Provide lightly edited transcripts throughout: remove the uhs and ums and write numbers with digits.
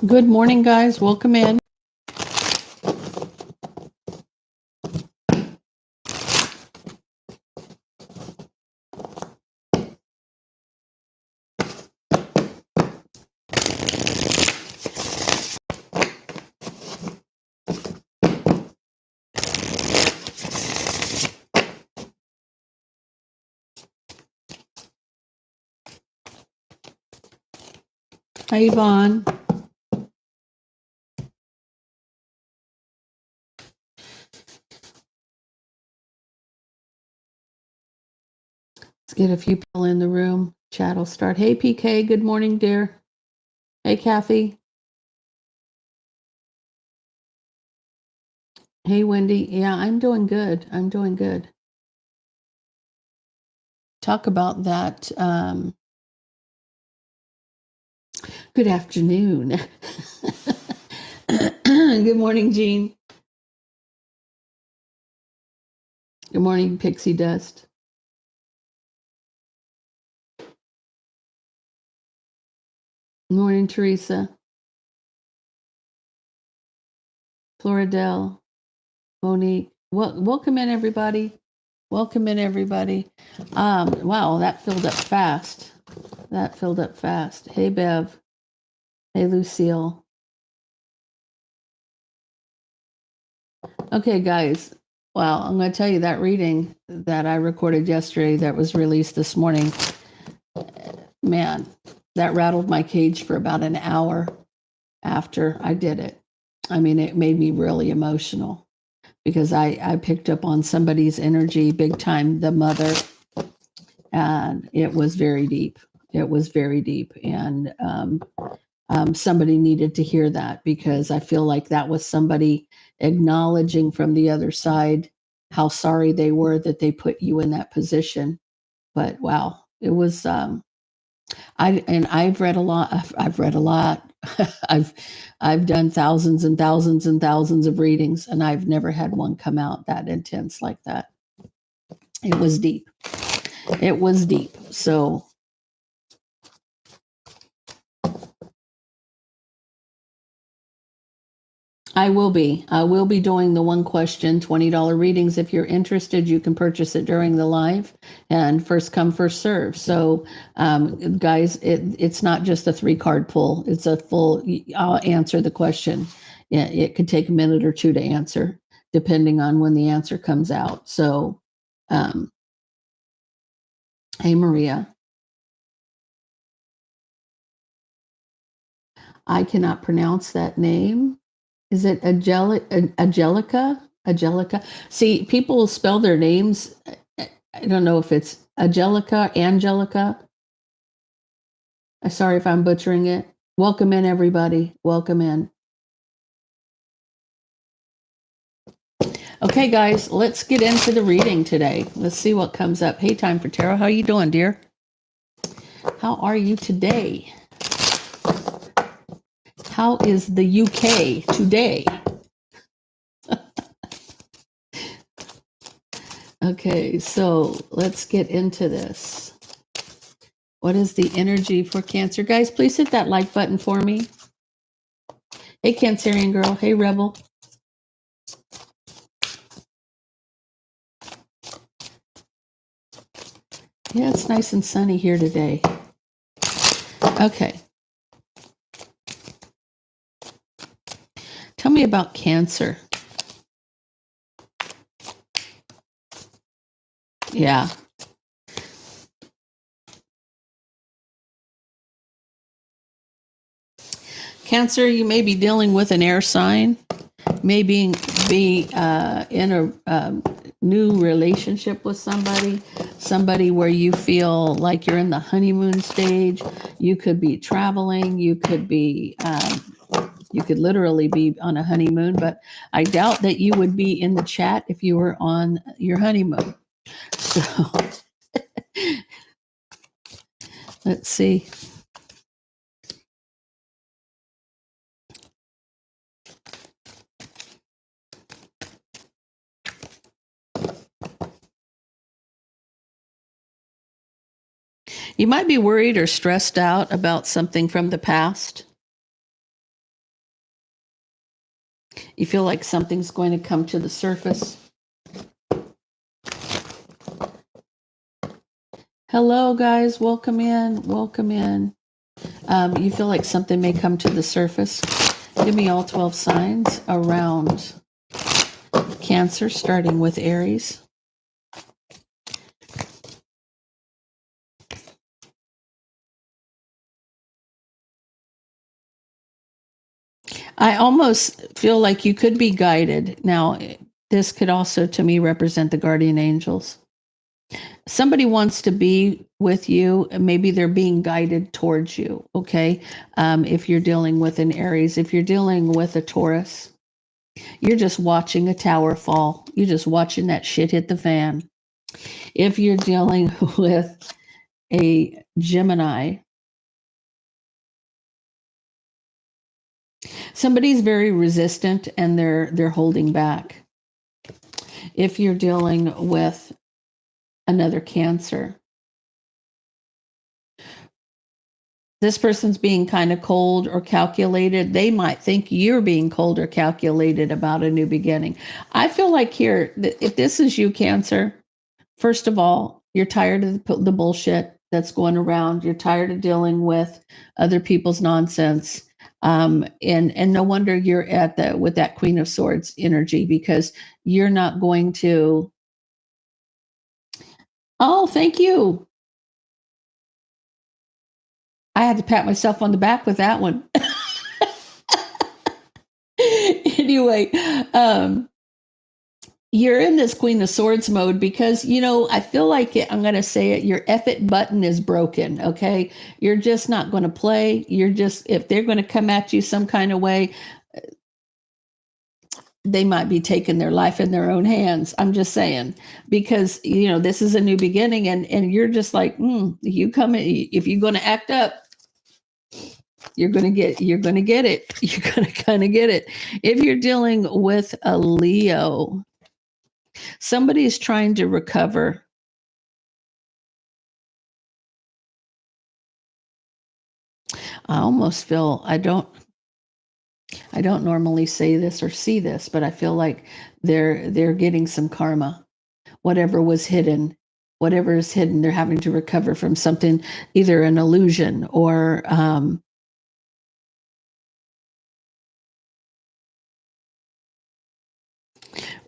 Good morning, guys. Welcome in. Hi, Yvonne. Let's get a few people in the room. Chat will start. Hey, PK. Good morning, dear. Hey, Kathy. Hey, Wendy. Yeah, I'm doing good. I'm doing good. Talk about that. Good afternoon. Good morning, Jean. Good morning, Pixie Dust. Good morning, Teresa. Floridel. Monique. Welcome in, everybody. Welcome in, everybody. Wow, that filled up fast. That filled up fast. Hey, Bev. Hey, Lucille. Okay, guys. Well, I'm going to tell you that reading that I recorded yesterday that was released this morning, man, that rattled my cage for about an hour after I did it. I mean, it made me really emotional because I picked up on somebody's energy big time, the mother, and it was very deep. It was very deep. And somebody needed to hear that because I feel like that was somebody acknowledging from the other side how sorry they were that they put you in that position. But wow, it was. I've read a lot. I've read a lot. I've done thousands and thousands and thousands of readings, and I've never had one come out that intense like that. It was deep. It was deep. So I will be. I will be doing the one question $20 readings. If you're interested, you can purchase it during the live and first come, first serve. So, guys, it's not just a 3-card pull. It's a full, I'll answer the question. It could take a minute or two to answer, depending on when the answer comes out. So, hey, Maria. I cannot pronounce that name. Is it Angelica? Angelica. See, people will spell their names. I don't know if it's Angelica. Sorry if I'm butchering it. Welcome in, everybody. Welcome in. Okay, guys, let's get into the reading today. Let's see what comes up. Hey, Time for Tarot. How are you doing, dear? How are you today? How is the UK today? Okay, so let's get into this. What is the energy for Cancer? Guys, please hit that like button for me. Hey, Cancerian girl. Hey, Rebel. Yeah, it's nice and sunny here today. Okay. Tell me about Cancer. Yeah. Cancer, you may be dealing with an air sign, maybe be in a new relationship with somebody where you feel like you're in the honeymoon stage. You could be traveling. You could literally be on a honeymoon, but I doubt that you would be in the chat if you were on your honeymoon. So let's see. You might be worried or stressed out about something from the past. You feel like something's going to come to the surface. Hello, guys. Welcome in. Welcome in. You feel like something may come to the surface. Give me all 12 signs around Cancer, starting with Aries. I almost feel like you could be guided. Now, this could also, to me, represent the guardian angels. Somebody wants to be with you, and maybe they're being guided towards you, okay? If you're dealing with an Aries, if you're dealing with a Taurus, you're just watching a tower fall. You're just watching that shit hit the fan. If you're dealing with a Gemini, somebody's very resistant and they're holding back. If you're dealing with another Cancer, this person's being kind of cold or calculated. They might think you're being cold or calculated about a new beginning. I feel like here, if this is you, Cancer, first of all, you're tired of the bullshit that's going around. You're tired of dealing with other people's nonsense. And no wonder you're at with that Queen of Swords energy, because you're not going to. Oh, thank you. I had to pat myself on the back with that one. Anyway, you're in this Queen of Swords mode because, I feel like I'm going to say it, your F it button is broken, okay? You're just not going to play. If they're going to come at you some kind of way, they might be taking their life in their own hands. I'm just saying, because, this is a new beginning, and you're just like, you come in, if you're going to act up, you're going to get it. You're going to kind of get it. If you're dealing with a Leo, somebody is trying to recover. I almost feel I don't normally say this or see this, but I feel like they're getting some karma. Whatever was hidden, whatever is hidden, they're having to recover from something, either an illusion or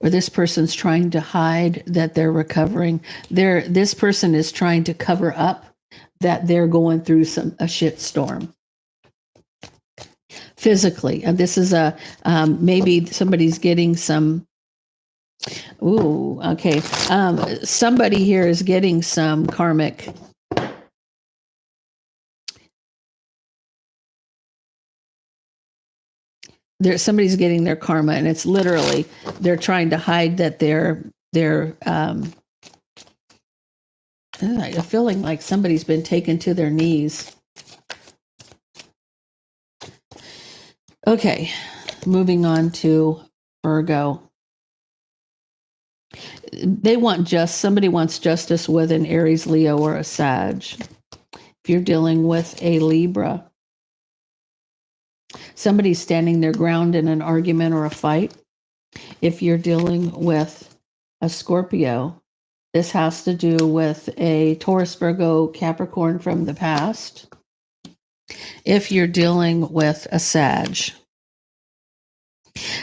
this person's trying to hide that they're recovering. This person is trying to cover up that they're going through a shit storm physically. And this is maybe somebody's getting some. Ooh, okay. Somebody here is getting some karmic. Somebody's getting their karma, and it's literally they're trying to hide that they're I'm feeling like somebody's been taken to their knees. Okay, moving on to Virgo. Somebody wants justice with an Aries, Leo, or a Sag. If you're dealing with a Libra, somebody's standing their ground in an argument or a fight. If you're dealing with a Scorpio, this has to do with a Taurus, Virgo, Capricorn from the past. If you're dealing with a Sag,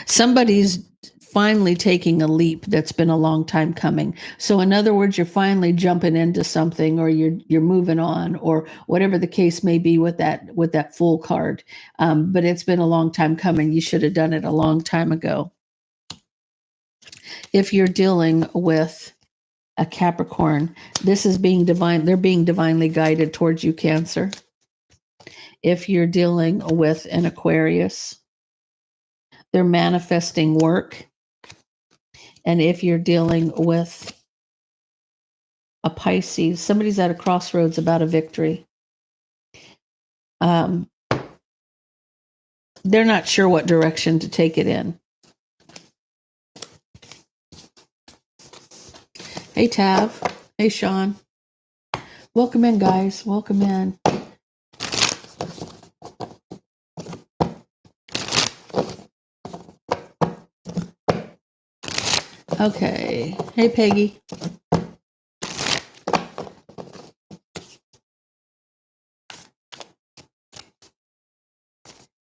somebody's finally taking a leap that's been a long time coming. So in other words, you're finally jumping into something, or you're moving on, or whatever the case may be with that Fool card. But it's been a long time coming. You should have done it a long time ago. If you're dealing with a Capricorn, this is being divine. They're being divinely guided towards you, Cancer. If you're dealing with an Aquarius, they're manifesting work. And if you're dealing with a Pisces, somebody's at a crossroads about a victory. They're not sure what direction to take it in. Hey, Tav. Hey, Sean. Welcome in, guys. Welcome in. Okay. Hey, Peggy.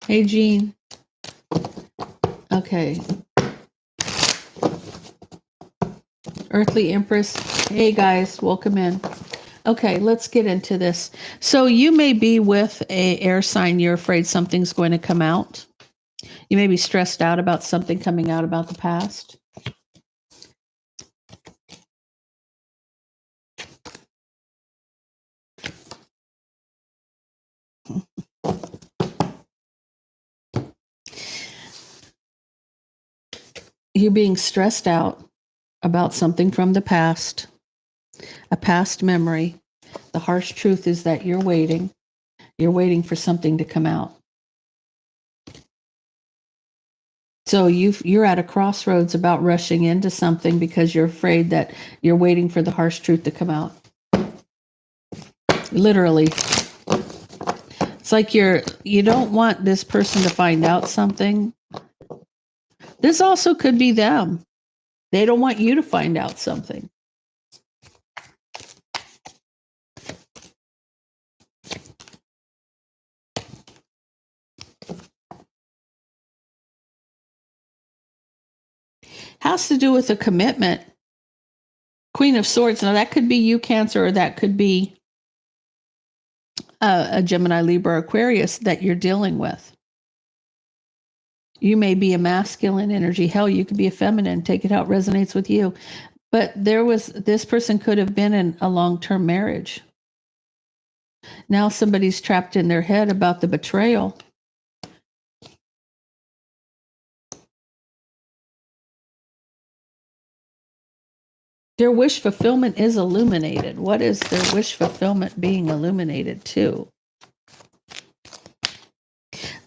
Hey, Jean. Okay. Earthly Empress. Hey, guys. Welcome in. Okay, let's get into this. So you may be with a air sign. You're afraid something's going to come out. You may be stressed out about something coming out about the past. You're being stressed out about something from the past, a past memory. The harsh truth is that you're waiting. You're waiting for something to come out. So you're at a crossroads about rushing into something because you're afraid that you're waiting for the harsh truth to come out. Literally. It's like you don't want this person to find out something. This also could be them. They don't want you to find out something. Has to do with a commitment. Queen of Swords. Now that could be you, Cancer, or that could be a Gemini, Libra, Aquarius that you're dealing with. You may be a masculine energy. Hell, you could be a feminine. Take it how it resonates with you. But this person could have been in a long-term marriage. Now somebody's trapped in their head about the betrayal. Their wish fulfillment is illuminated. What is their wish fulfillment being illuminated to?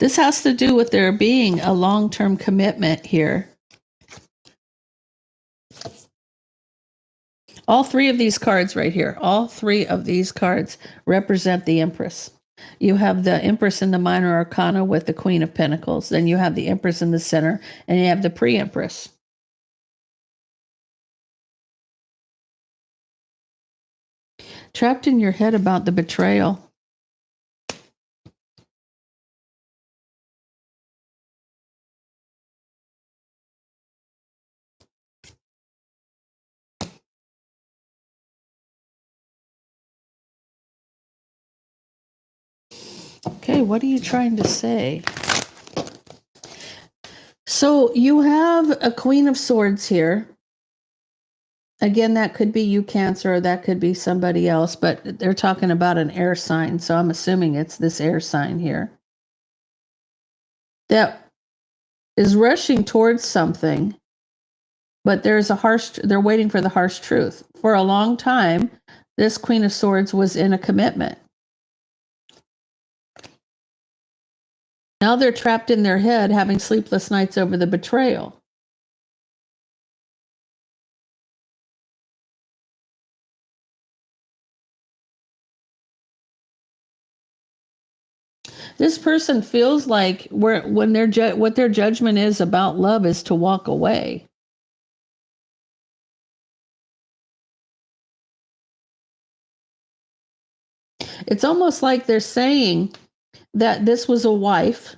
This has to do with there being a long-term commitment here. All three of these cards right here, all three of these cards represent the Empress. You have the Empress in the minor arcana with the Queen of Pentacles. Then you have the Empress in the center, and you have the pre-Empress. Trapped in your head about the betrayal. Okay, what are you trying to say? So you have a Queen of Swords here. Again, that could be you, Cancer, or that could be somebody else, but they're talking about an air sign, so I'm assuming it's this air sign here that is rushing towards something, but they're waiting for the harsh truth. For a long time, this Queen of Swords was in a commitment. Now they're trapped in their head, having sleepless nights over the betrayal. This person feels like what their judgment is about love is to walk away. It's almost like they're saying that this was a wife,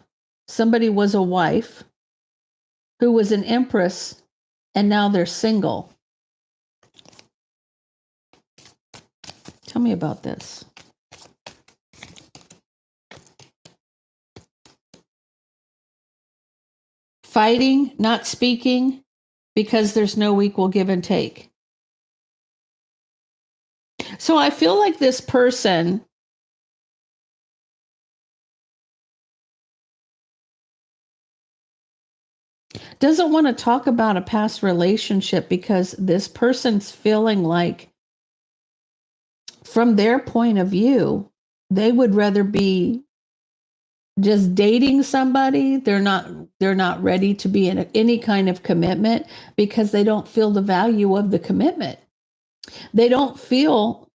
somebody was a wife who was an empress, and now they're single. Tell me about this. Fighting, not speaking, because there's no equal give and take. So I feel like this person doesn't want to talk about a past relationship because this person's feeling like, from their point of view, they would rather be just dating somebody. They're not ready to be in any kind of commitment because they don't feel the value of the commitment. They don't feel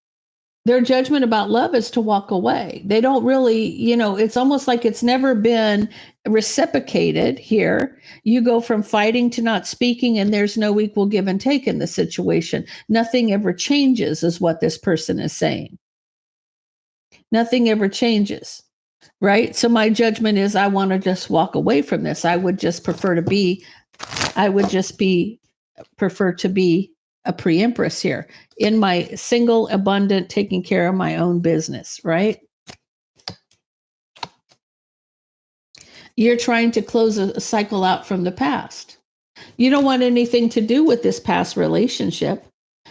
Their judgment about love is to walk away. They don't really, it's almost like it's never been reciprocated here. You go from fighting to not speaking, and there's no equal give and take in the situation. Nothing ever changes, is what this person is saying. Nothing ever changes, right? So my judgment is I want to just walk away from this. I would just prefer to be a pre-empress here in my single, abundant, taking care of my own business, right? You're trying to close a cycle out from the past. You don't want anything to do with this past relationship,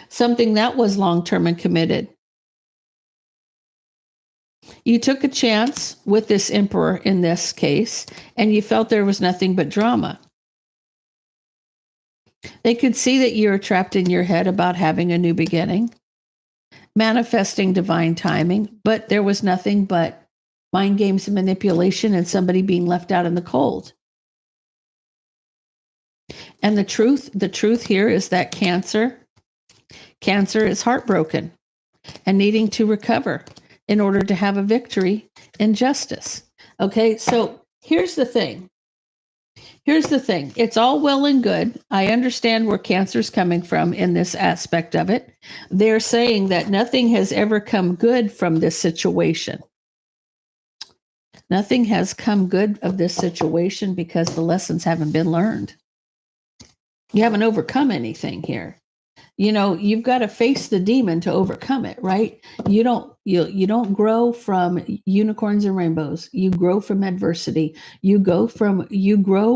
something that was long-term and committed. You took a chance with this emperor in this case, and you felt there was nothing but drama. They could see that you were trapped in your head about having a new beginning, manifesting divine timing, but there was nothing but mind games and manipulation and somebody being left out in the cold. And the truth here is that cancer is heartbroken and needing to recover in order to have a victory in justice. Okay, so here's the thing. It's all well and good. I understand where cancer's coming from in this aspect of it. They're saying that nothing has ever come good from this situation. Nothing has come good of this situation because the lessons haven't been learned. You haven't overcome anything here. You've got to face the demon to overcome it, right? You don't grow from unicorns and rainbows. You grow from adversity. You grow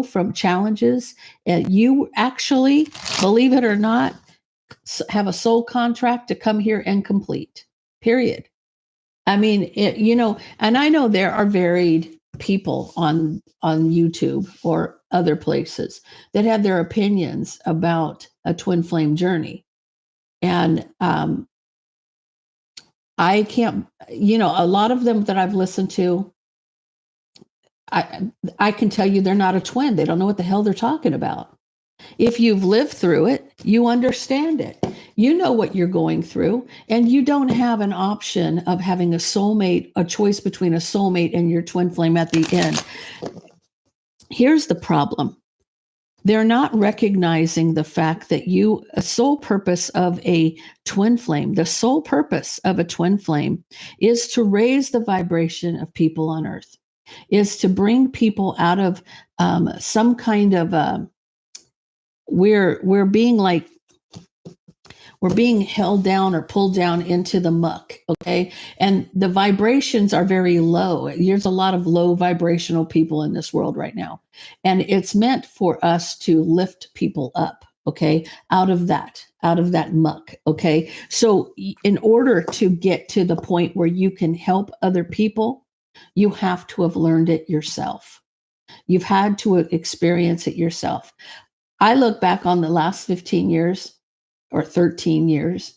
from challenges. And you actually, believe it or not, have a soul contract to come here and complete. Period. I mean, and I know there are varied people on YouTube or other places that have their opinions about a twin flame journey. And I can't, a lot of them that I've listened to, I can tell you they're not a twin. They don't know what the hell they're talking about. If you've lived through it, you understand it. You know what you're going through, and you don't have an option of having a soulmate, a choice between a soulmate and your twin flame at the end. Here's the problem. They're not recognizing the fact that a sole purpose of a twin flame, the sole purpose of a twin flame is to raise the vibration of people on earth, is to bring people out of some kind of, we're being held down or pulled down into the muck, okay? And the vibrations are very low. There's a lot of low vibrational people in this world right now. And it's meant for us to lift people up, okay? Out of that muck, okay? So in order to get to the point where you can help other people, you have to have learned it yourself. You've had to experience it yourself. I look back on the last 15 years or 13 years,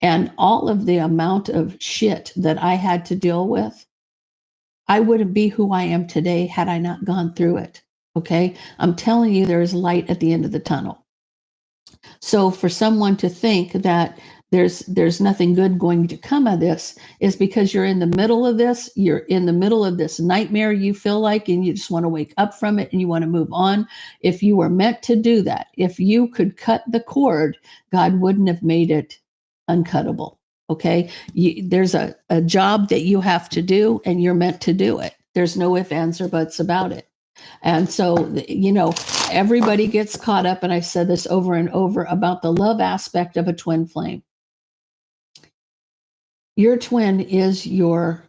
and all of the amount of shit that I had to deal with, I wouldn't be who I am today had I not gone through it. Okay. I'm telling you, there is light at the end of the tunnel. So for someone to think that there's nothing good going to come of this is because you're in the middle of this. You're in the middle of this nightmare you feel like, and you just want to wake up from it and you want to move on. If you were meant to do that, if you could cut the cord, God wouldn't have made it uncuttable. Okay. There's a job that you have to do, and you're meant to do it. There's no ifs, ands, or buts about it. And so, everybody gets caught up, and I said this over and over about the love aspect of a twin flame. Your twin is your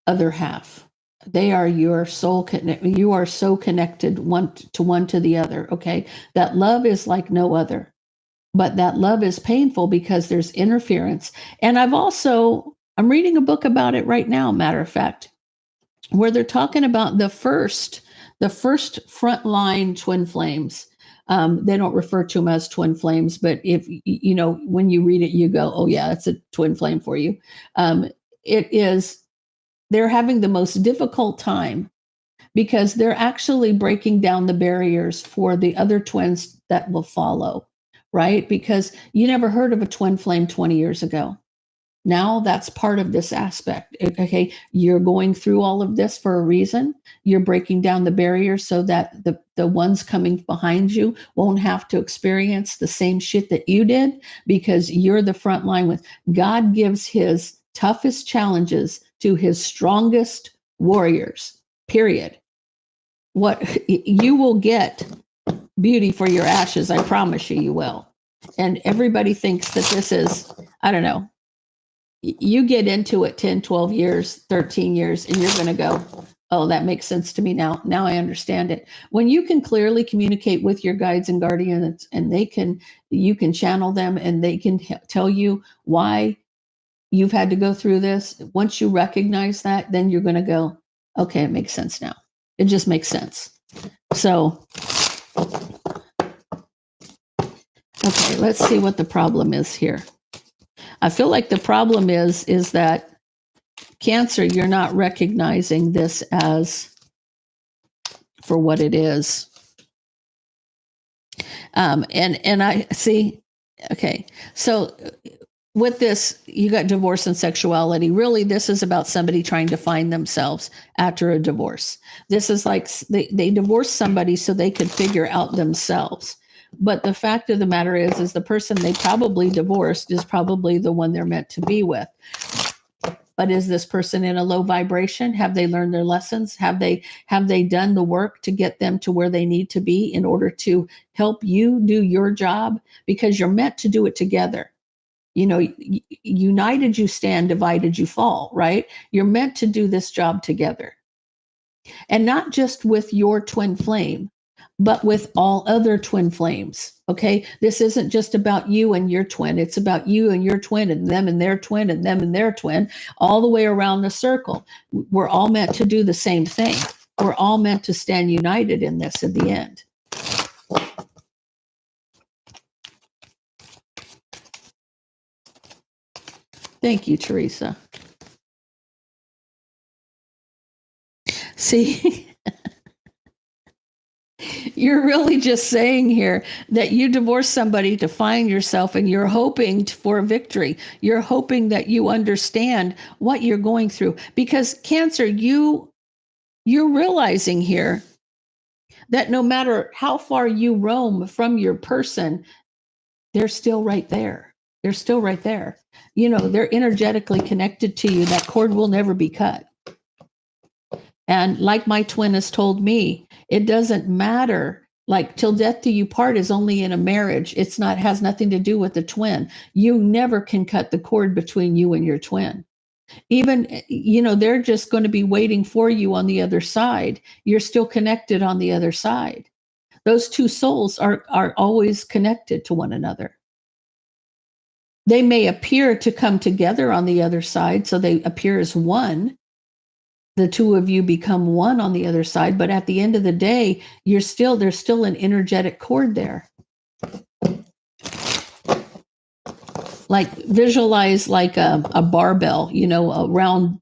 other half. They are your soul connect. You are so connected one to the other. Okay. That love is like no other, but that love is painful because there's interference. And I'm reading a book about it right now, matter of fact, where they're talking about the first frontline twin flames. They don't refer to them as twin flames, but if when you read it, you go, oh yeah, it's a twin flame for you. They're having the most difficult time because they're actually breaking down the barriers for the other twins that will follow, right? Because you never heard of a twin flame 20 years ago. Now that's part of this aspect. Okay, you're going through all of this for a reason. You're breaking down the barriers so that the ones coming behind you won't have to experience the same shit that you did, because you're the front line. With God gives his toughest challenges to his strongest warriors. Period. What you will get beauty for your ashes, I promise you, you will. And everybody thinks that this is, I don't know, you get into it 10, 12 years, 13 years, and you're going to go, oh, that makes sense to me now. Now I understand it. When you can clearly communicate with your guides and guardians, and you can channel them, and they can tell you why you've had to go through this. Once you recognize that, then you're going to go, okay, it makes sense now. It just makes sense. So, okay, let's see what the problem is here. I feel like the problem is that Cancer, you're not recognizing this as for what it is. And I see, okay, so with this, you got divorce and sexuality. Really, this is about somebody trying to find themselves after a divorce. This is like they divorced somebody so they could figure out themselves. But the fact of the matter is the person they probably divorced is probably the one they're meant to be with. But is this person in a low vibration? Have they learned their lessons? Have they done the work to get them to where they need to be in order to help you do your job? Because you're meant to do it together. You know, united you stand, divided you fall, right? You're meant to do this job together. And not just with your twin flame, but with all other twin flames. Okay. This isn't just about you and your twin. It's about you and your twin and them and their twin and them and their twin, all the way around the circle. We're all meant to do the same thing. We're all meant to stand united in this at the end. Thank you, Teresa. See, you're really just saying here that you divorced somebody to find yourself, and you're hoping for a victory. You're hoping that you understand what you're going through, because Cancer, you're realizing here that no matter how far you roam from your person, they're still right there. They're still right there. You know, they're energetically connected to you. That cord will never be cut. And like my twin has told me, it doesn't matter. Like till death do you part is only in a marriage. It's not, has nothing to do with the twin. You never can cut the cord between you and your twin. Even, you know, they're just going to be waiting for you on the other side. You're still connected on the other side. Those two souls are always connected to one another. They may appear to come together on the other side, so they appear as one. The two of you become one on the other side, but at the end of the day, there's still an energetic cord there. Like visualize like a barbell, you know, a round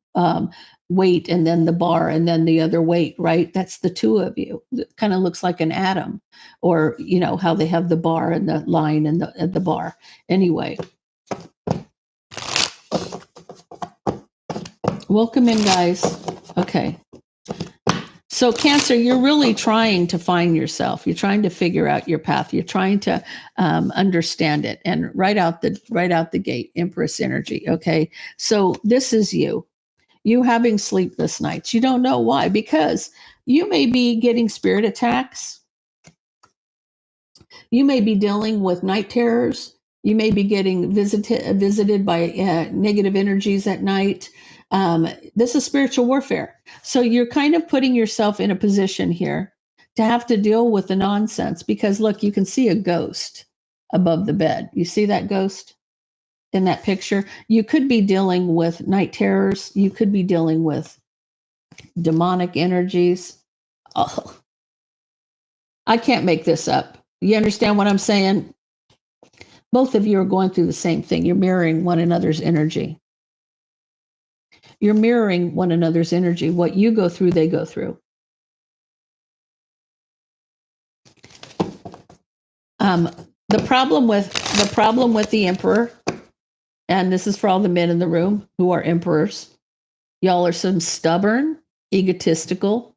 weight, and then the bar, and then the other weight, right? That's the two of you. It kind of looks like an atom, or you know how they have the bar and the line and the bar. Anyway, welcome in, guys. Okay. So Cancer, you're really trying to find yourself. You're trying to figure out your path. You're trying to understand it. And right out the gate, Empress energy. Okay. So this is you having sleepless nights. You don't know why, because you may be getting spirit attacks. You may be dealing with night terrors. You may be getting visited by negative energies at night. This is spiritual warfare. So you're kind of putting yourself in a position here to have to deal with the nonsense, because look, you can see a ghost above the bed. You see that ghost in that picture? You could be dealing with night terrors. You could be dealing with demonic energies. Oh, I can't make this up. You understand what I'm saying? Both of you are going through the same thing. You're mirroring one another's energy. You're mirroring one another's energy. What you go through, they go through. The problem with the Emperor And this is for all the men in the room who are emperors. Y'all are some stubborn, egotistical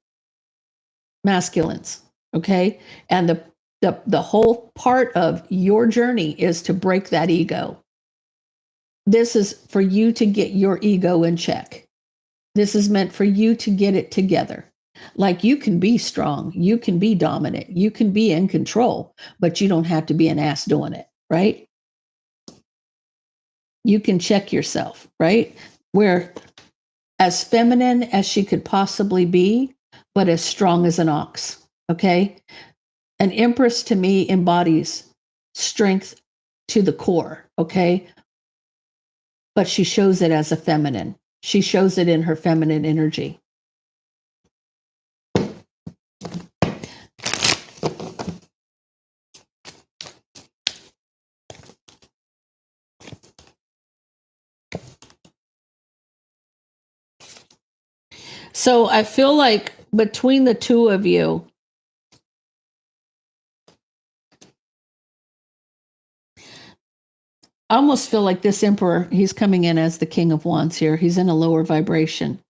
masculines. Okay. And the whole part of your journey is to break that ego. This is for you to get your ego in check. This is meant for you to get it together. Like, you can be strong, you can be dominant, you can be in control, but you don't have to be an ass doing it, right? You can check yourself, right? Where as feminine as she could possibly be, but as strong as an ox, okay? An empress to me embodies strength to the core, okay? But she shows it as a feminine. She shows it in her feminine energy. So I feel like between the two of you, I almost feel like this emperor, he's coming in as the king of wands here. He's in a lower vibration.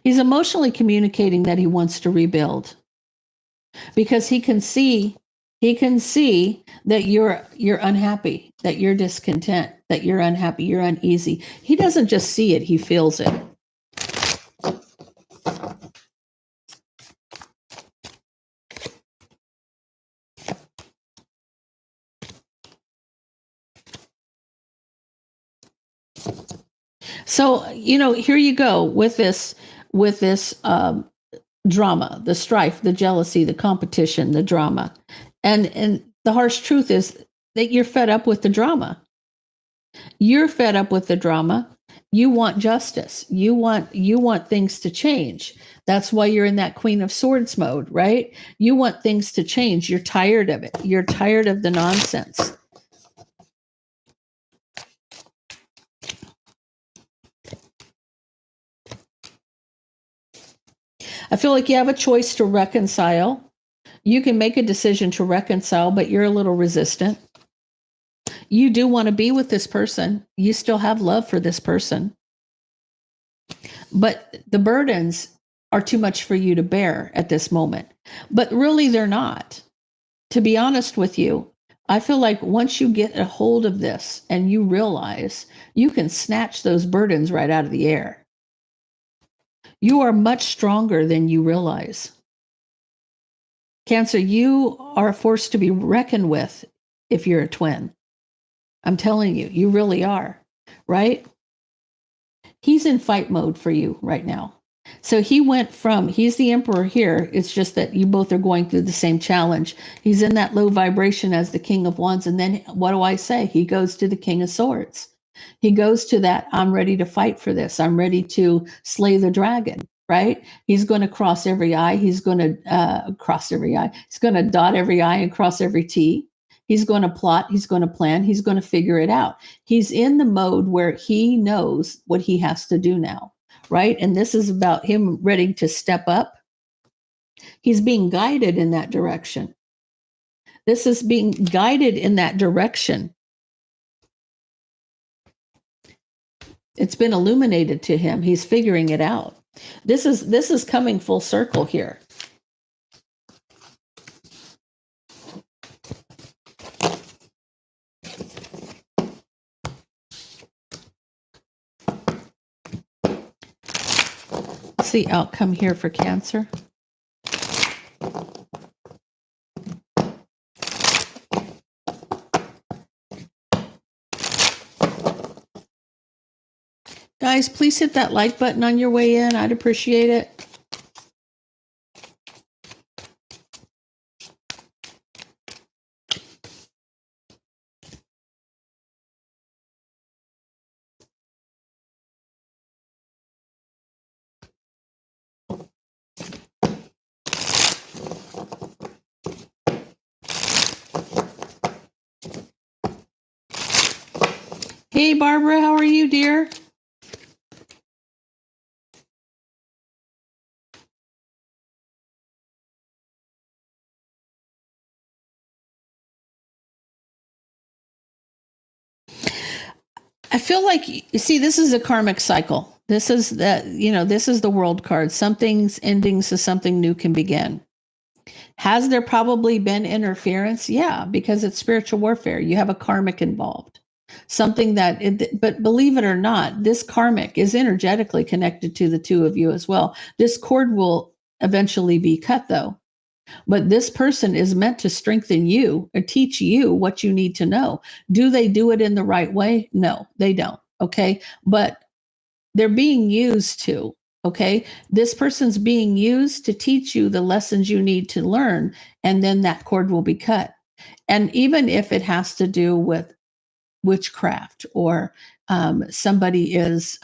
He's emotionally communicating that he wants to rebuild because he can see that you're unhappy, that you're discontent, that you're unhappy, you're uneasy. He doesn't just see it, he feels it. So, here you go with this drama, the strife, the jealousy, the competition, the drama. And the harsh truth is that you're fed up with the drama. You're fed up with the drama. You want justice. You want things to change. That's why you're in that Queen of Swords mode, right? You want things to change. You're tired of it. You're tired of the nonsense. I feel like you have a choice to reconcile. You can make a decision to reconcile, but you're a little resistant. You do want to be with this person. You still have love for this person. But the burdens are too much for you to bear at this moment. But really, they're not. To be honest with you, I feel like once you get a hold of this and you realize, you can snatch those burdens right out of the air. You are much stronger than you realize. Cancer, you are a force to be reckoned with if you're a twin. I'm telling you, you really are, right? He's in fight mode for you right now. So he's the emperor here. It's just that you both are going through the same challenge. He's in that low vibration as the king of wands. And then what do I say? He goes to the king of swords. He goes to that, I'm ready to fight for this. I'm ready to slay the dragon, right? He's going to cross every I. He's going to cross every I. He's going to dot every I and cross every T. He's going to plot. He's going to plan. He's going to figure it out. He's in the mode where he knows what he has to do now, right? And this is about him ready to step up. He's being guided in that direction. This is being guided in that direction. It's been illuminated to him. He's figuring it out. This is coming full circle here. What's the outcome here for Cancer? Guys, please hit that like button on your way in. I'd appreciate it. Hey, Barbara, how are you, dear? I feel like, you see, this is a karmic cycle. This is this is the world card. Something's ending so something new can begin. Has there probably been interference? Yeah, because it's spiritual warfare. You have a karmic involved. Something but believe it or not, this karmic is energetically connected to the two of you as well. This cord will eventually be cut though. But this person is meant to strengthen you or teach you what you need to know. Do they do it in the right way? No, they don't. Okay. But they're being used to. Okay. This person's being used to teach you the lessons you need to learn. And then that cord will be cut. And even if it has to do with witchcraft or somebody is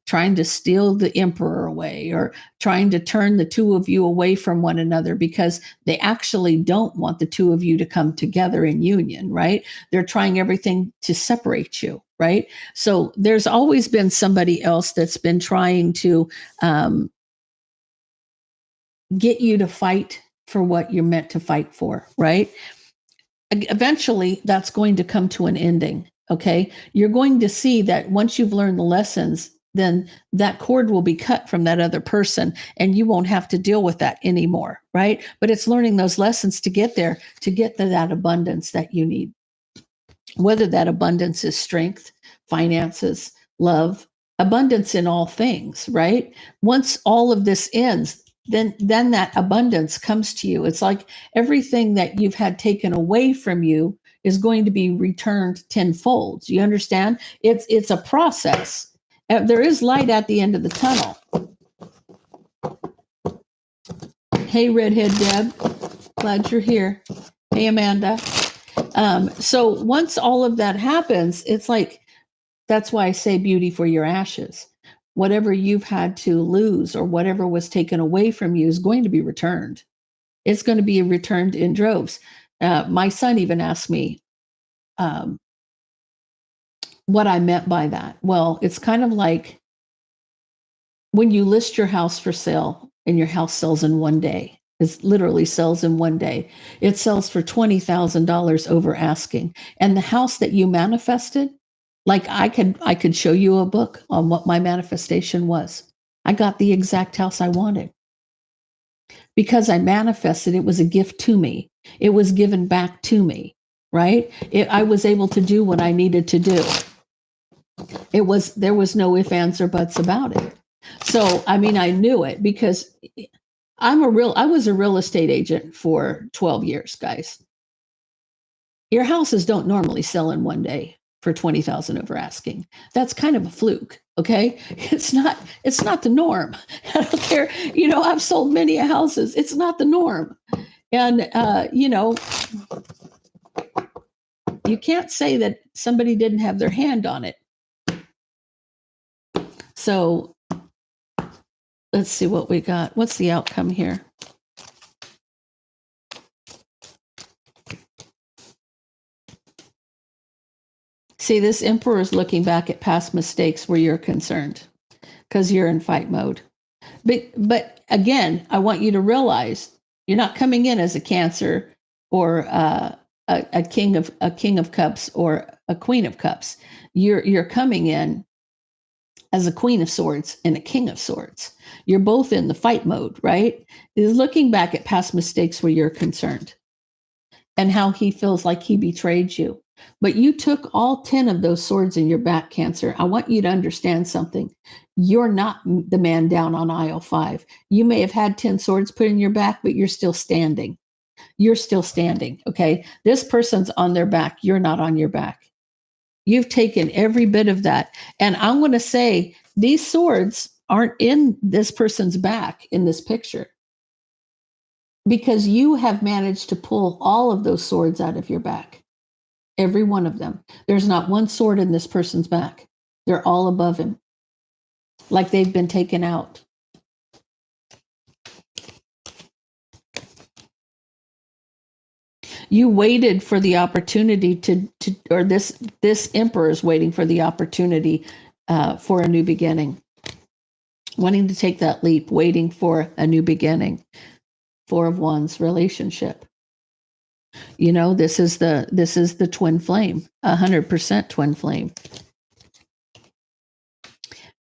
trying to steal the emperor away or trying to turn the two of you away from one another because they actually don't want the two of you to come together in union, right? They're trying everything to separate you, right? So there's always been somebody else that's been trying to get you to fight for what you're meant to fight for, right? Eventually, that's going to come to an ending. Okay. You're going to see that once you've learned the lessons, then that cord will be cut from that other person and you won't have to deal with that anymore. Right. But it's learning those lessons to get there, to get to that abundance that you need. Whether that abundance is strength, finances, love, abundance in all things. Right. Once all of this ends, then that abundance comes to you. It's like everything that you've had taken away from you is going to be returned tenfold. You understand? It's a process. There is light at the end of the tunnel. Hey, Redhead Deb, glad you're here. Hey, Amanda. So once all of that happens, it's like, that's why I say beauty for your ashes. Whatever you've had to lose or whatever was taken away from you is going to be returned. It's going to be returned in droves. My son even asked me what I meant by that. Well, it's kind of like when you list your house for sale and your house sells in one day. It literally sells in one day. It sells for $20,000 over asking. And the house that you manifested, like I could show you a book on what my manifestation was. I got the exact house I wanted. Because I manifested, it was a gift to me. It was given back to me, right? I was able to do what I needed to do. There was no ifs, ands, or buts about it. So, I mean, I knew it because I was a real estate agent for 12 years, guys. Your houses don't normally sell in one day for 20,000 over asking. That's kind of a fluke. Okay. It's not the norm. I don't care. I've sold many houses. It's not the norm. And, you can't say that somebody didn't have their hand on it. So let's see what we got. What's the outcome here? See, this emperor is looking back at past mistakes where you're concerned because you're in fight mode. But again, I want you to realize you're not coming in as a Cancer or a king of cups or a queen of cups. You're coming in as a queen of swords and a king of swords. You're both in the fight mode, right? Is looking back at past mistakes where you're concerned and how he feels like he betrayed you. But you took all 10 of those swords in your back, Cancer. I want you to understand something. You're not the man down on aisle 5. You may have had 10 swords put in your back, but you're still standing. You're still standing, okay? This person's on their back. You're not on your back. You've taken every bit of that. And I'm going to say these swords aren't in this person's back in this picture because you have managed to pull all of those swords out of your back. Every one of them. There's not one sword in this person's back. They're all above him, like they've been taken out. You waited for the opportunity or this emperor is waiting for the opportunity for a new beginning, wanting to take that leap, waiting for a new beginning. 4 of Wands relationship. This is the twin flame, 100% twin flame.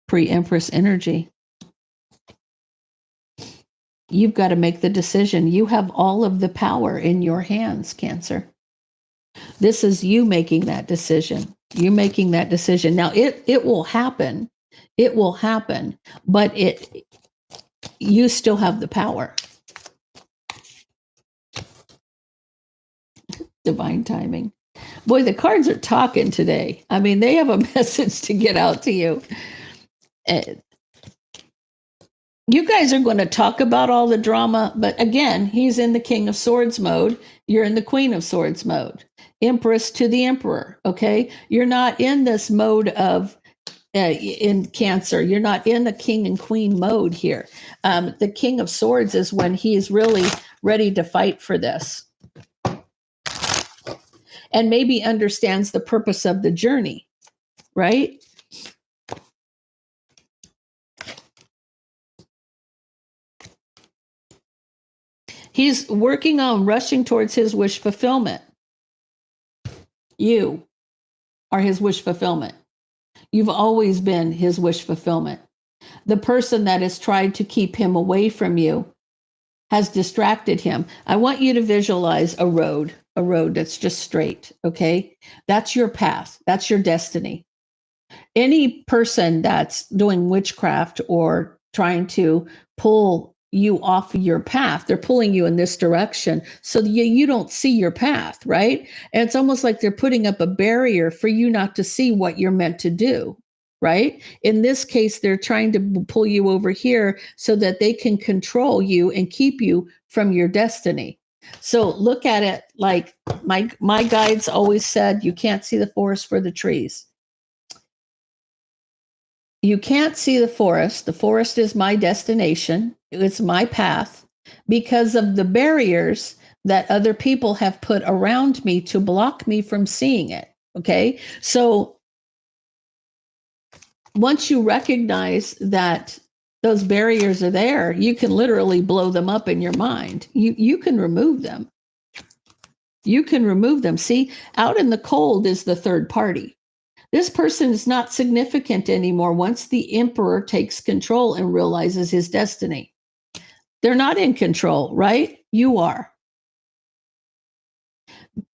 pre-Empress energy. You've got to make the decision. You have all of the power in your hands, Cancer. This is you making that decision. You making that decision. Now it will happen. It will happen, but you still have the power. Divine timing. Boy, the cards are talking today. I mean, they have a message to get out to you. You guys are going to talk about all the drama, but again, he's in the King of Swords mode. You're in the Queen of Swords mode. Empress to the Emperor, okay? You're not in this mode of in Cancer. You're not in the King and Queen mode here. The King of Swords is when he's really ready to fight for this. And maybe understands the purpose of the journey, right? He's working on rushing towards his wish fulfillment. You are his wish fulfillment. You've always been his wish fulfillment. The person that has tried to keep him away from you has distracted him. I want you to visualize a road that's just straight, okay? That's your path. That's your destiny. Any person that's doing witchcraft or trying to pull you off your path, they're pulling you in this direction so you don't see your path, right? And it's almost like they're putting up a barrier for you not to see what you're meant to do, right? In this case, they're trying to pull you over here so that they can control you and keep you from your destiny. So look at it like my guides always said, you can't see the forest for the trees. You can't see the forest. The forest is my destination. It's my path because of the barriers that other people have put around me to block me from seeing it. Okay. So once you recognize that those barriers are there, you can literally blow them up in your mind. You can remove them. You can remove them. See, out in the cold is the third party. This person is not significant anymore once the Emperor takes control and realizes his destiny. They're not in control, right? You are.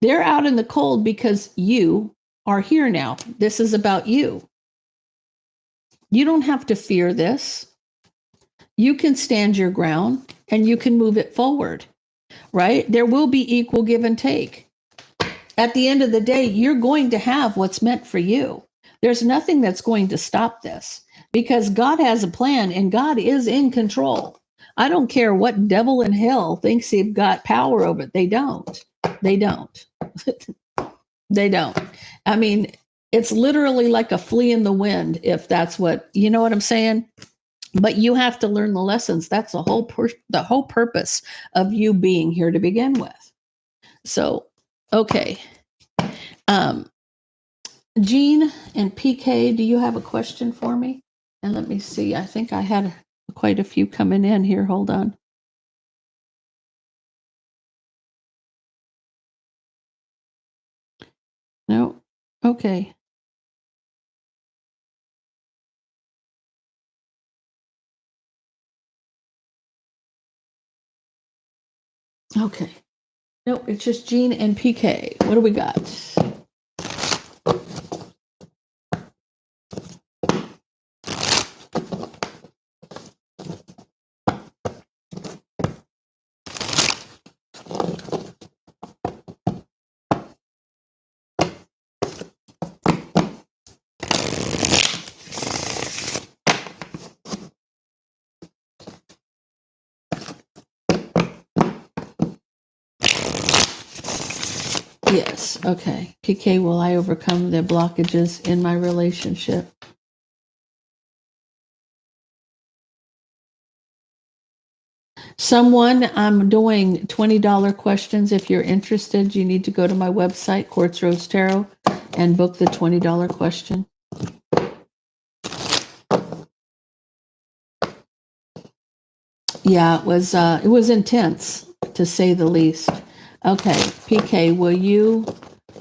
They're out in the cold because you are here now. This is about you. You don't have to fear this. You can stand your ground and you can move it forward, right? There will be equal give and take. At the end of the day, you're going to have what's meant for you. There's nothing that's going to stop this because God has a plan and God is in control. I don't care what devil in hell thinks they've got power over it. They don't. They don't. They don't. I mean, it's literally like a flea in the wind, if that's what, you know what I'm saying? But you have to learn the lessons. That's the whole purpose of you being here to begin with. So, okay. Jean and PK, do you have a question for me? And let me see. I think I had quite a few coming in here. Hold on. No. Okay. Okay. Nope, it's just Jean and PK. What do we got? Yes. Okay. PK, will I overcome the blockages in my relationship? Someone, I'm doing $20 questions. If you're interested, you need to go to my website, Quartz Rose Tarot, and book the $20 question. Yeah, it was intense, to say the least. Okay, PK, will you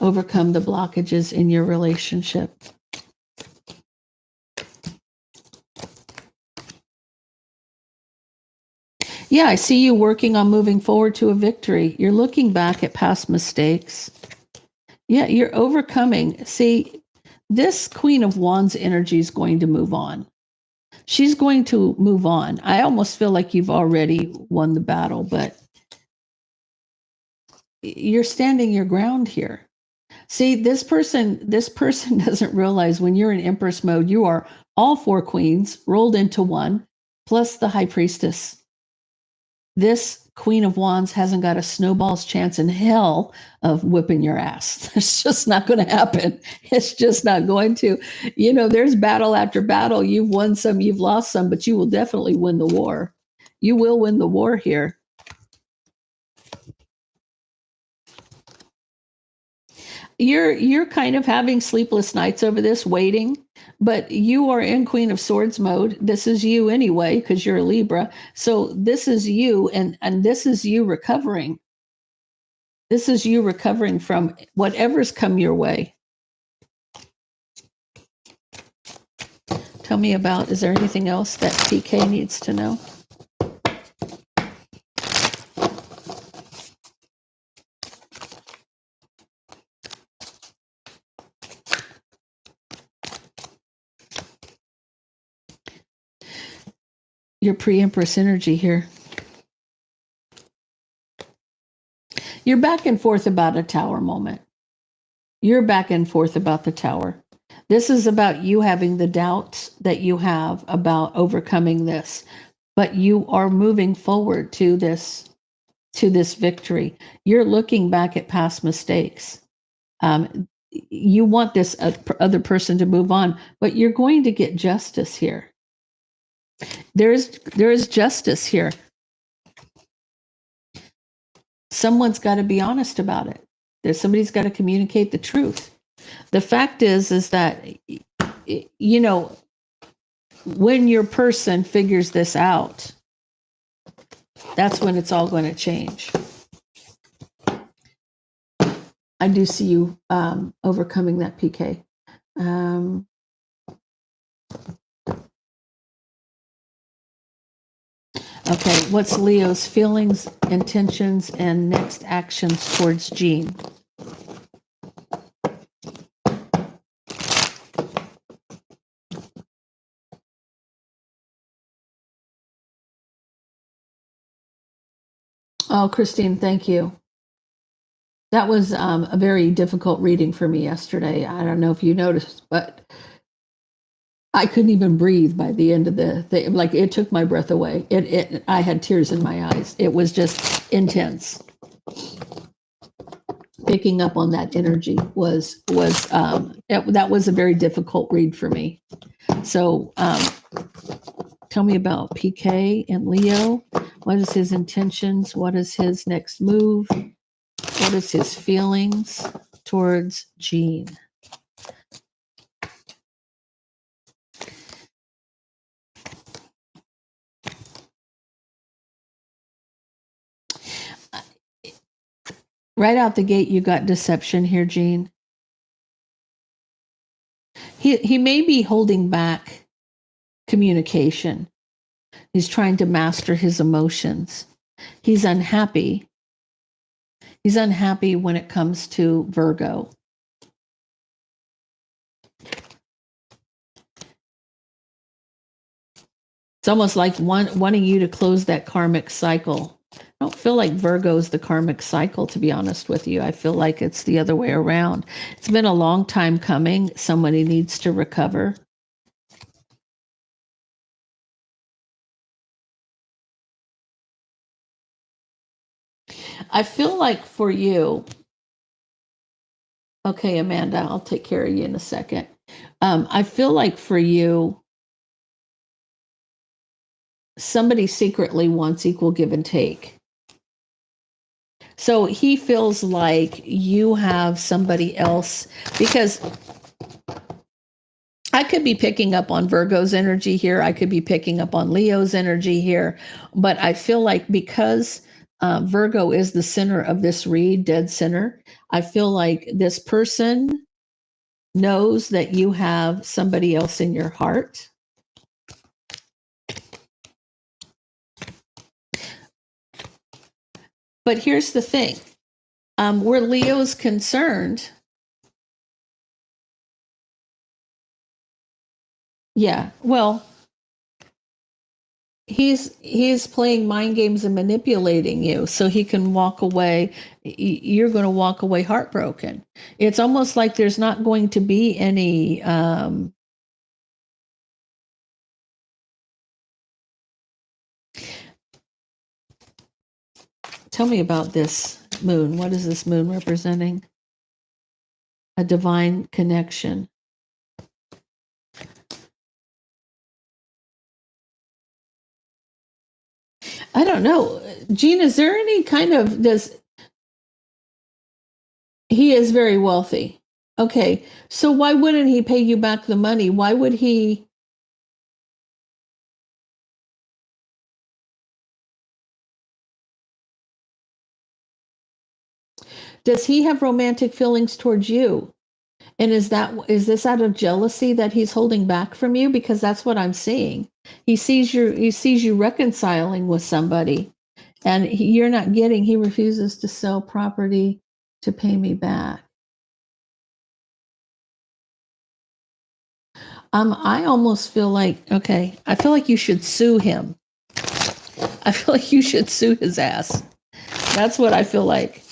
overcome the blockages in your relationship? Yeah, I see you working on moving forward to a victory. You're looking back at past mistakes. Yeah, you're overcoming. See, this Queen of Wands energy is going to move on. She's going to move on. I almost feel like you've already won the battle, but you're standing your ground here. See, this person doesn't realize when you're in Empress mode, you are all four queens rolled into one, plus the High Priestess. This Queen of Wands hasn't got a snowball's chance in hell of whipping your ass. It's just not going to happen. It's just not going to. You know, there's battle after battle. You've won some, you've lost some, but you will definitely win the war. You will win the war here. You're kind of having sleepless nights over this, waiting, but you are in Queen of Swords mode. This is you anyway, because you're a Libra. So this is you, and this is you recovering. This is you recovering from whatever's come your way. Tell me about, is there anything else that PK needs to know? Your pre-empress energy here. You're back and forth about a tower moment. You're back and forth about the tower. This is about you having the doubts that you have about overcoming this, but you are moving forward to this victory. You're looking back at past mistakes. You want this other person to move on, but you're going to get justice here. There is justice here. Someone's got to be honest about it. Somebody's got to communicate the truth. The fact is that, you know, when your person figures this out, that's when it's all going to change. I do see you overcoming that, PK. Okay, what's Leo's feelings, intentions, and next actions towards Jean? Oh, Christine, thank you. That was a very difficult reading for me yesterday. I don't know if you noticed, but I couldn't even breathe by the end of the thing. Like, it took my breath away. I had tears in my eyes. It was just intense. Picking up on that energy was that was a very difficult read for me. So tell me about PK and Leo. What is his intentions? What is his next move? What is his feelings towards Jean? Right out the gate, you got deception here, Jean. He may be holding back communication. He's trying to master his emotions. He's unhappy. He's unhappy when it comes to Virgo. It's almost like wanting you to close that karmic cycle. I don't feel like Virgo's the karmic cycle, to be honest with you. I feel like it's the other way around. It's been a long time coming. Somebody needs to recover. I feel like for you, okay, Amanda, I'll take care of you in a second. I feel like for you, somebody secretly wants equal give and take. So he feels like you have somebody else, because I could be picking up on Virgo's energy here. I could be picking up on Leo's energy here. But I feel like because Virgo is the center of this read, dead center, I feel like this person knows that you have somebody else in your heart. But here's the thing. Where Leo's concerned, yeah, well, he's playing mind games and manipulating you so he can walk away. You're going to walk away heartbroken. It's almost like there's not going to be any tell me about this moon. What is this moon representing? A divine connection. I don't know. Jean, is there any kind of, he is very wealthy. Okay. So why wouldn't he pay you back the money? Why would he? Does he have romantic feelings towards you? And is this out of jealousy that he's holding back from you? Because that's what I'm seeing. He sees you reconciling with somebody, and you're not getting. He refuses to sell property to pay me back. I almost feel like, okay, I feel like you should sue him. I feel like you should sue his ass. That's what I feel like.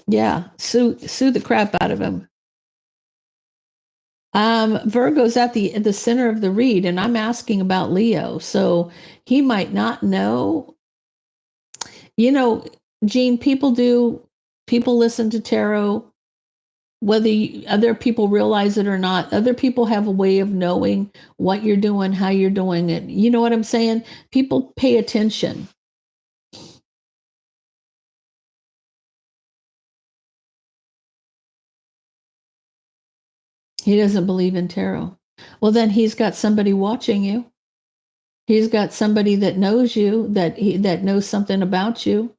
Yeah, sue the crap out of him. Virgo's at the center of the read, and I'm asking about Leo, so he might not know. You know, Jean, people listen to tarot, whether other people realize it or not. Other people have a way of knowing what you're doing, how you're doing it. You know what I'm saying? People pay attention. He doesn't believe in tarot. Well, then he's got somebody watching you. He's got somebody that knows you, that knows something about you.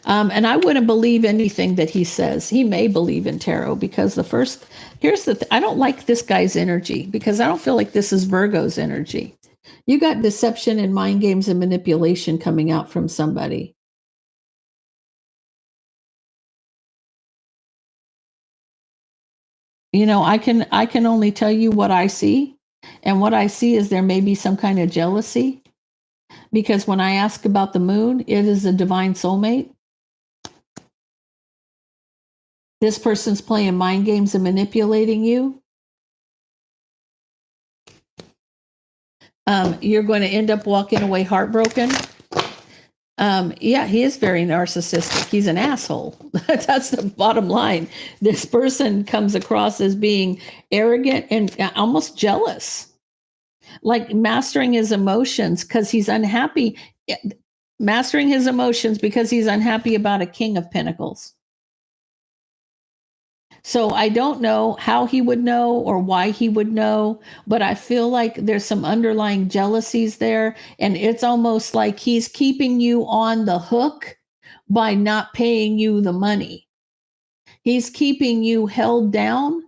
And I wouldn't believe anything that he says. He may believe in tarot because I don't like this guy's energy because I don't feel like this is Virgo's energy. You got deception and mind games and manipulation coming out from somebody. You know, I can only tell you what I see. And what I see is there may be some kind of jealousy because when I ask about the moon, it is a divine soulmate. This person's playing mind games and manipulating you. You're going to end up walking away heartbroken. Yeah, he is very narcissistic. He's an asshole. That's the bottom line. This person comes across as being arrogant and almost jealous, like mastering his emotions because he's unhappy. Mastering his emotions because he's unhappy about a King of Pentacles. So I don't know how he would know or why he would know, but I feel like there's some underlying jealousies there. And it's almost like he's keeping you on the hook by not paying you the money. He's keeping you held down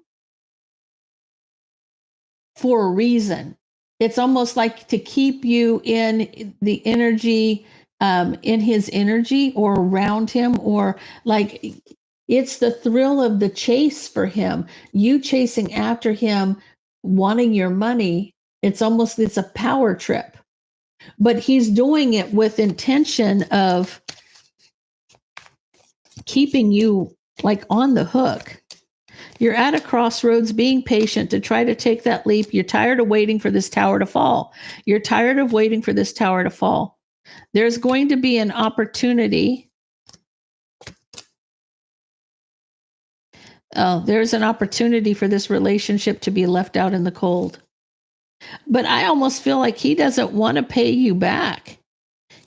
for a reason. It's almost like to keep you in the energy, in his energy or around him, or like it's the thrill of the chase for him. You chasing after him, wanting your money. It's a power trip. But he's doing it with intention of keeping you like on the hook. You're at a crossroads, being patient to try to take that leap. You're tired of waiting for this tower to fall. You're tired of waiting for this tower to fall. There's going to be an opportunity. There's an opportunity for this relationship to be left out in the cold. But I almost feel like he doesn't want to pay you back.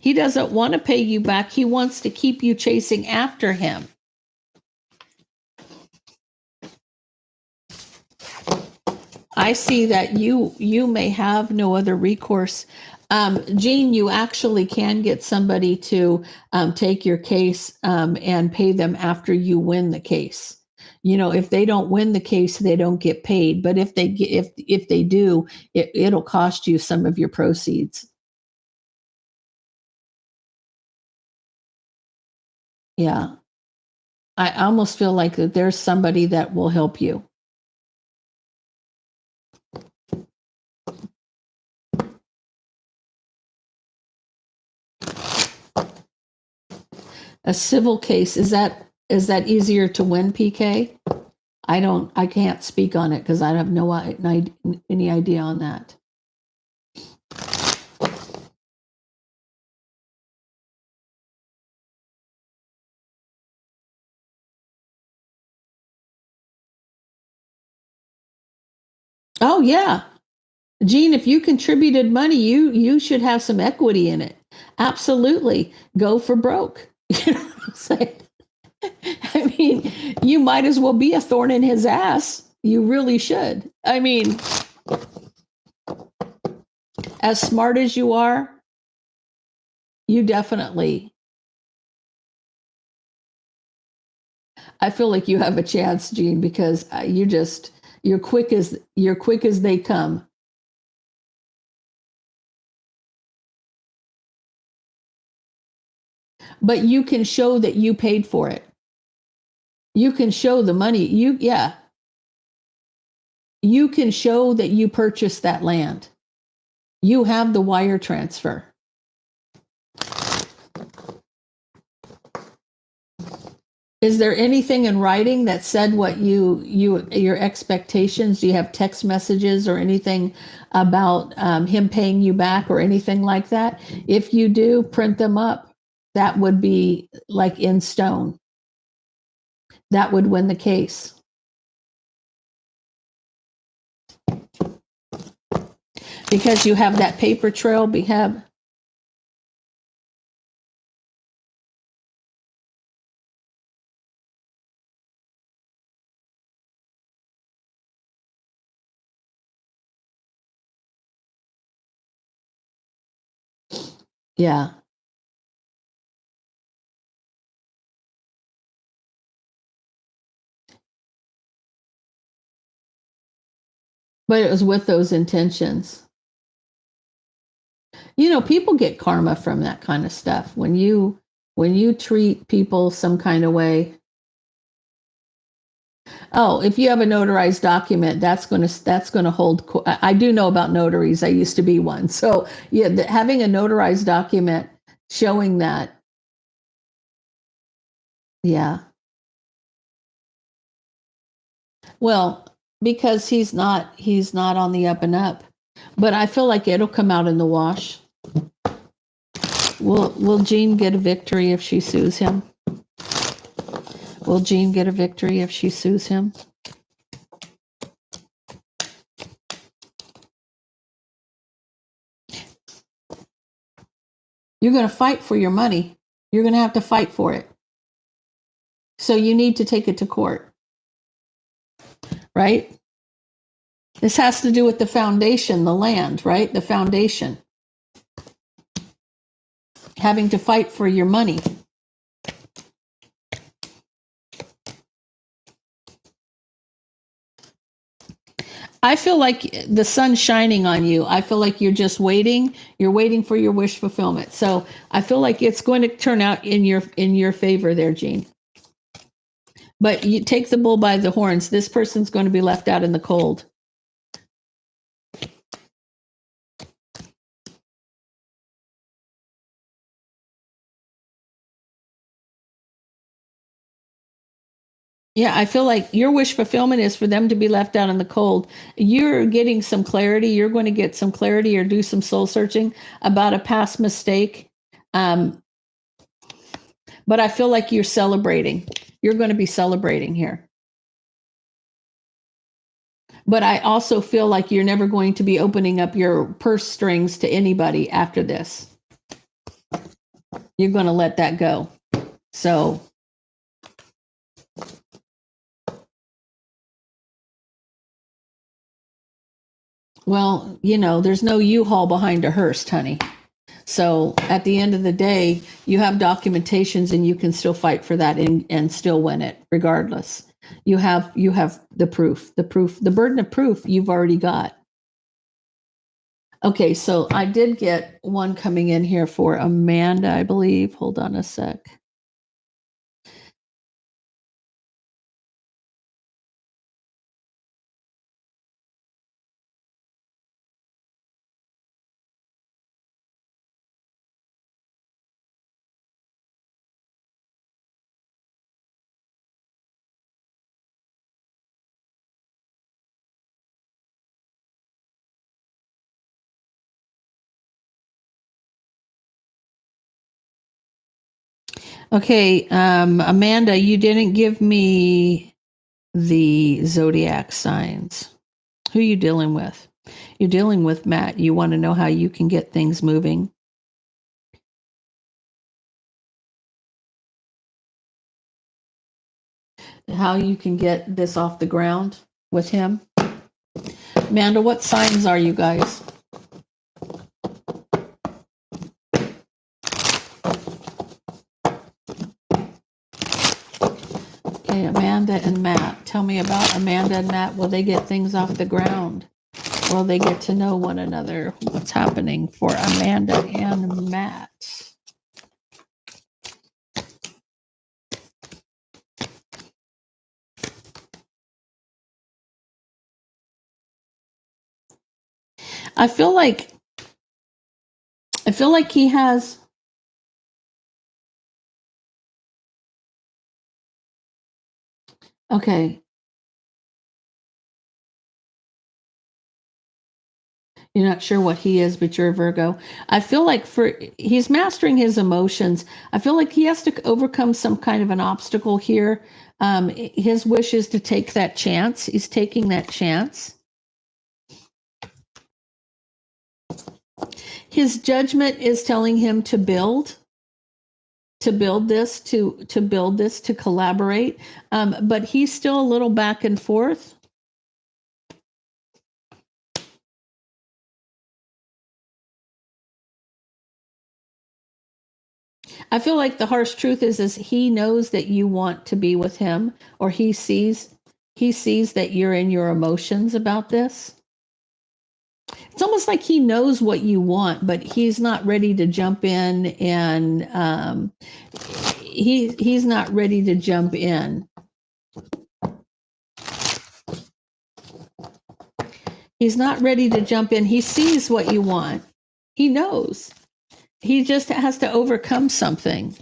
He doesn't want to pay you back. He wants to keep you chasing after him. I see that you may have no other recourse. Jean, you actually can get somebody to take your case and pay them after you win the case. You know, if they don't win the case, they don't get paid. But if they do, it'll cost you some of your proceeds. Yeah. I almost feel like that there's somebody that will help you. A civil case, is that easier to win, PK? I can't speak on it because I have any idea on that. Oh yeah. Gene, if you contributed money, you should have some equity in it. Absolutely. Go for broke. You know what I'm saying? I mean, you might as well be a thorn in his ass. You really should. I mean, as smart as you are, you definitely, I feel like you have a chance, Gene, because you're quick as they come. But you can show that you paid for it. You can show the money. You can show that you purchased that land. You have the wire transfer. Is there anything in writing that said what your expectations? Do you have text messages or anything about him paying you back or anything like that? If you do, print them up. That would be like in stone. That would win the case. Because you have that paper trail. Yeah. But it was with those intentions. People get karma from that kind of stuff. When you treat people some kind of way. Oh, if you have a notarized document, that's going to hold. I do know about notaries. I used to be one. So yeah, having a notarized document showing that. Yeah. Well, because he's not on the up and up. But I feel like it'll come out in the wash. Will Jean get a victory if she sues him? Will Jean get a victory if she sues him? You're going to fight for your money. You're going to have to fight for it. So you need to take it to court. Right? This has to do with the foundation, the land, right? The foundation. Having to fight for your money. I feel like the sun's shining on you. I feel like you're just waiting. You're waiting for your wish fulfillment. So I feel like it's going to turn out in your favor there, Gene. But you take the bull by the horns. This person's going to be left out in the cold. Yeah, I feel like your wish fulfillment is for them to be left out in the cold. You're getting some clarity. You're going to get some clarity or do some soul searching about a past mistake. But I feel like you're celebrating. You're going to be celebrating here. But I also feel like you're never going to be opening up your purse strings to anybody after this. You're going to let that go. So, well, there's no U-Haul behind a hearse, honey. So at the end of the day, you have documentations and you can still fight for that and still win it regardless. You have the proof, the burden of proof you've already got. Okay, so I did get one coming in here for Amanda, I believe. Hold on a sec. Okay, Amanda, you didn't give me the zodiac signs. Who are you dealing with? You're dealing with Matt. You want to know how you can get things moving. How you can get this off the ground with him. Amanda, what signs are you guys? Okay, Amanda and Matt. Tell me about Amanda and Matt. Will they get things off the ground? Will they get to know one another? What's happening for Amanda and Matt? I feel like he has. Okay. You're not sure what he is, but you're a Virgo. I feel like he's mastering his emotions. I feel like he has to overcome some kind of an obstacle here. His wish is to take that chance. He's taking that chance. His judgment is telling him to build this, to collaborate. But he's still a little back and forth. I feel like the harsh truth is he knows that you want to be with him, or he sees that you're in your emotions about this. It's almost like he knows what you want, but he's not ready to jump in, and he's not ready to jump in. He's not ready to jump in. He sees what you want. He knows. He just has to overcome something.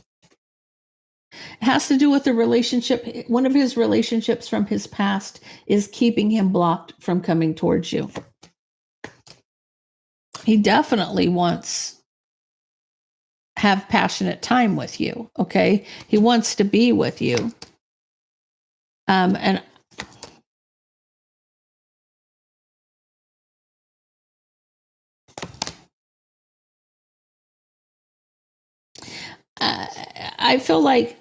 It has to do with the relationship. One of his relationships from his past is keeping him blocked from coming towards you. He definitely wants have passionate time with you. Okay. He wants to be with you. And I feel like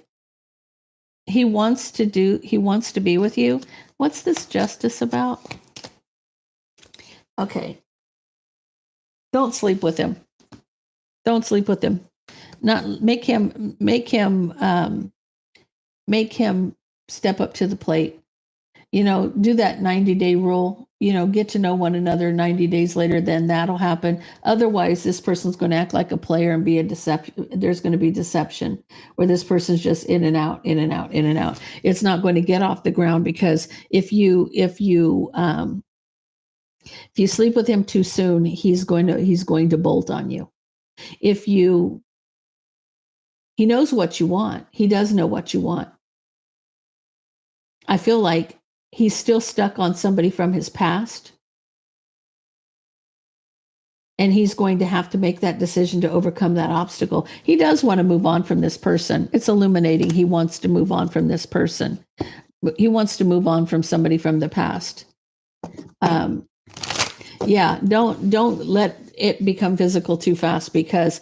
he wants to be with you. What's this justice about? Okay. Don't sleep with him. Don't sleep with him. Not make him step up to the plate. Do that 90-day rule. Get to know one another 90 days later, then that'll happen. Otherwise, this person's going to act like a player and be a deception. There's going to be deception where this person's just in and out, in and out, in and out. It's not going to get off the ground, because if you sleep with him too soon, he's going to bolt on you. He knows what you want. He does know what you want. I feel like he's still stuck on somebody from his past. And he's going to have to make that decision to overcome that obstacle. He does want to move on from this person. It's illuminating. He wants to move on from this person. He wants to move on from somebody from the past. Yeah, don't let it become physical too fast, because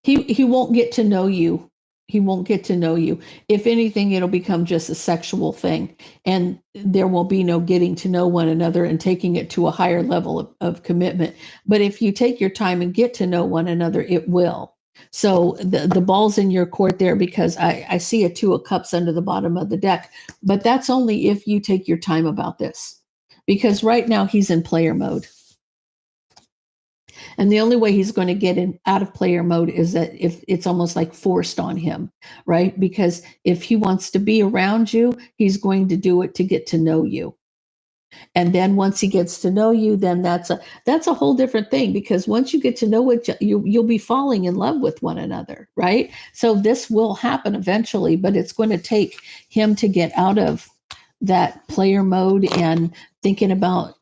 he won't get to know you. He won't get to know you. If anything, it'll become just a sexual thing, and there will be no getting to know one another and taking it to a higher level of commitment. But if you take your time and get to know one another, it will. So the ball's in your court there, because I see a 2 of cups under the bottom of the deck, but that's only if you take your time about this, because right now he's in player mode. And the only way he's going to get out of player mode is that if it's almost like forced on him, right? Because if he wants to be around you, he's going to do it to get to know you. And then once he gets to know you, then that's a whole different thing, because once you get to know it, you'll be falling in love with one another, right? So this will happen eventually, but it's going to take him to get out of that player mode and thinking about,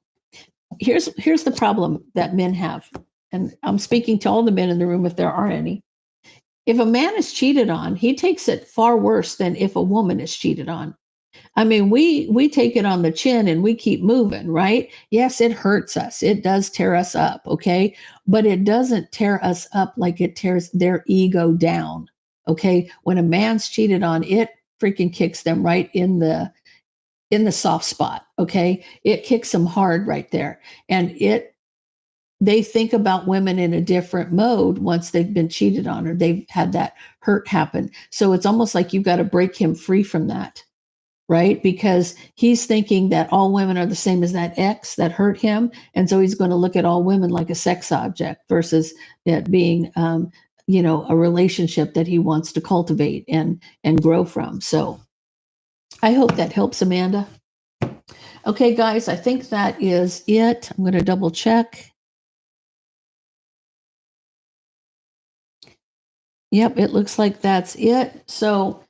here's the problem that men have. and I'm speaking to all the men in the room if there are any. If a man is cheated on, he takes it far worse than if a woman is cheated on. I mean, we take it on the chin and we keep moving, right? Yes, it hurts us. It does tear us up, okay? But it doesn't tear us up like it tears their ego down. Okay? When a man's cheated on, it freaking kicks them right in the soft spot, okay? It kicks them hard right there. And they think about women in a different mode once they've been cheated on or they've had that hurt happen. So it's almost like you've got to break him free from that, right? Because he's thinking that all women are the same as that ex that hurt him. And so he's going to look at all women like a sex object versus it being, a relationship that he wants to cultivate and grow from. So I hope that helps, Amanda. Okay, guys, I think that is it. I'm going to double check. Yep, it looks like that's it. So,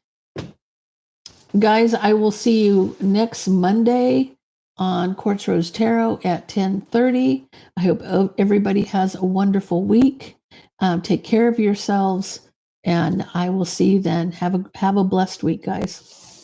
guys, I will see you next Monday on Quartz Rose Tarot at 10:30. I hope everybody has a wonderful week. Take care of yourselves, and I will see you then. Have a blessed week, guys.